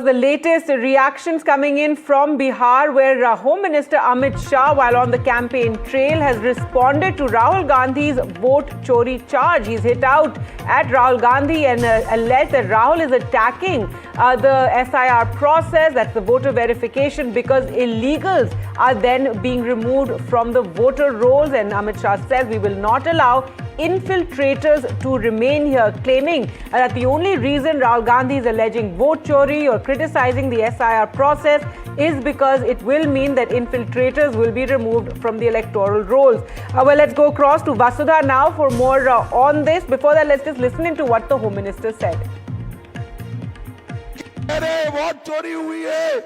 The latest reactions coming in from Bihar, where Home Minister Amit Shah, while on the campaign trail, has responded to Rahul Gandhi's vote chori charge. He's hit out at Rahul Gandhi and alleged that Rahul is attacking the SIR process, that's the voter verification, because illegals are then being removed from the voter rolls. And Amit Shah says we will not allow infiltrators to remain here, claiming that the only reason Rahul Gandhi is alleging vote chori or criticizing the SIR process is because it will mean that infiltrators will be removed from the electoral rolls. Well, let's go across to Vasudha now for more on this. Before that, let's just listen into what the Home Minister said. अरे vote चोरी हुई है,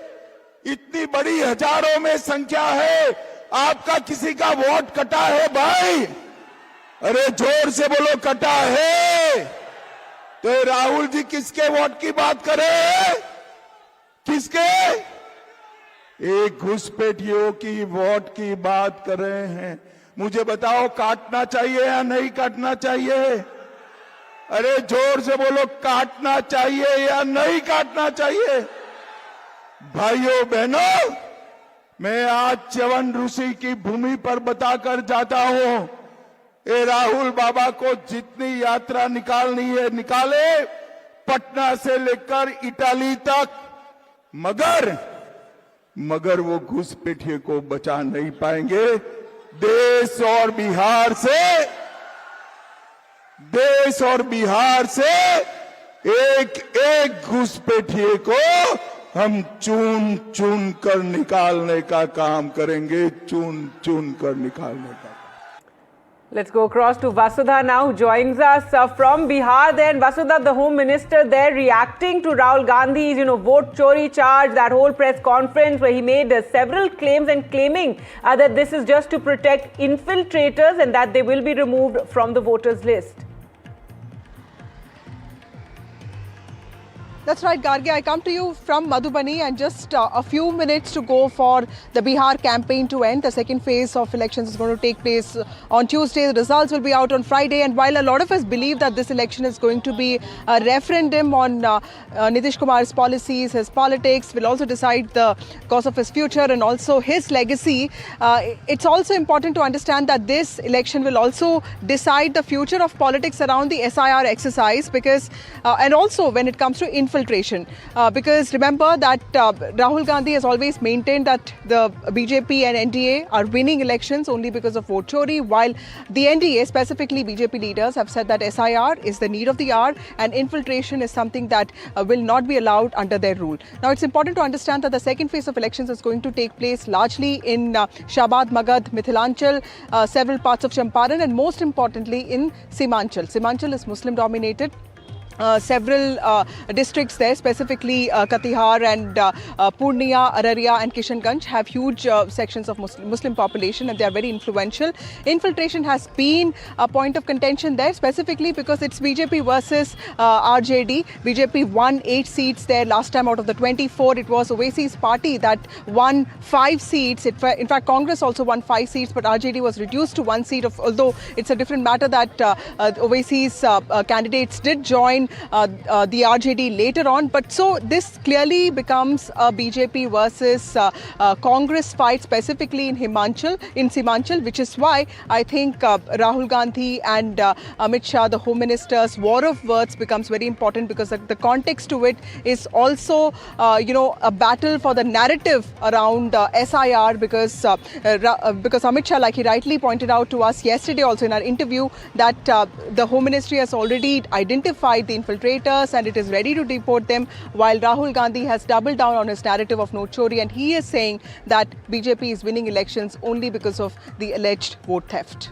इतनी बड़ी हजारों में संख्या है, आपका किसी का वोट कटा है भाई? अरे जोर से बोलो, कटा है? तो राहुल जी किसके वोट की बात कर रहे हैं? किसके? एक घुसपैठियों की वोट की बात कर रहे हैं। मुझे बताओ, काटना चाहिए या नहीं काटना चाहिए? अरे जोर से बोलो, काटना चाहिए या नहीं काटना चाहिए? भाइयों बहनों, मैं आज च्यवन ऋषि की भूमि पर बताकर जाता हूं, ए राहुल बाबा को जितनी यात्रा निकालनी है निकाले, पटना से लेकर इटाली तक, मगर वो घुसपैठिए को बचा नहीं पाएंगे। देश और बिहार से एक घुसपैठिए को हम चुन चुन कर निकालने का काम करेंगे, चुन चुन कर निकालने का। Let's go across to Vasudha now, who joins us from Bihar. Then Vasudha, the Home Minister there, reacting to Rahul Gandhi's, vote chori charge, that whole press conference where he made several claims and claiming that this is just to protect infiltrators and that they will be removed from the voters list. That's right, Gargi. I come to you from Madhubani, and just a few minutes to go for the Bihar campaign to end. The second phase of elections is going to take place on Tuesday. The results will be out on Friday. And while a lot of us believe that this election is going to be a referendum on Nitish Kumar's policies, his politics, will also decide the course of his future and also his legacy, it's also important to understand that this election will also decide the future of politics around the SIR exercise, because and also when it comes to infiltration, because remember that Rahul Gandhi has always maintained that the BJP and NDA are winning elections only because of vote chori, while the NDA, specifically BJP leaders, have said that SIR is the need of the hour and infiltration is something that will not be allowed under their rule. Now, it's important to understand that the second phase of elections is going to take place largely in Shabad, Magad, Mithilanchal, several parts of Champaran, and most importantly in Simanchal. Simanchal is Muslim dominated. Several districts there, specifically Katihar and Purnia, Araria and Kishanganj, have huge sections of Muslim population, and they are very influential. Infiltration has been a point of contention there, specifically because it's BJP versus RJD. BJP won 8 seats there last time out of the 24. It was Owaisi's party that won 5 seats. In fact, Congress also won 5 seats, but RJD was reduced to 1 seat, although it's a different matter that Owaisi's candidates did join the RJD later on. But so this clearly becomes a BJP versus Congress fight, specifically in Simanchal, which is why I think Rahul Gandhi and Amit Shah, the Home Minister's war of words, becomes very important, because the context to it is also a battle for the narrative around SIR, because Amit Shah, like he rightly pointed out to us yesterday also in our interview, that the Home Ministry has already identified the infiltrators and it is ready to deport them, while Rahul Gandhi has doubled down on his narrative of no chori, and he is saying that BJP is winning elections only because of the alleged vote theft.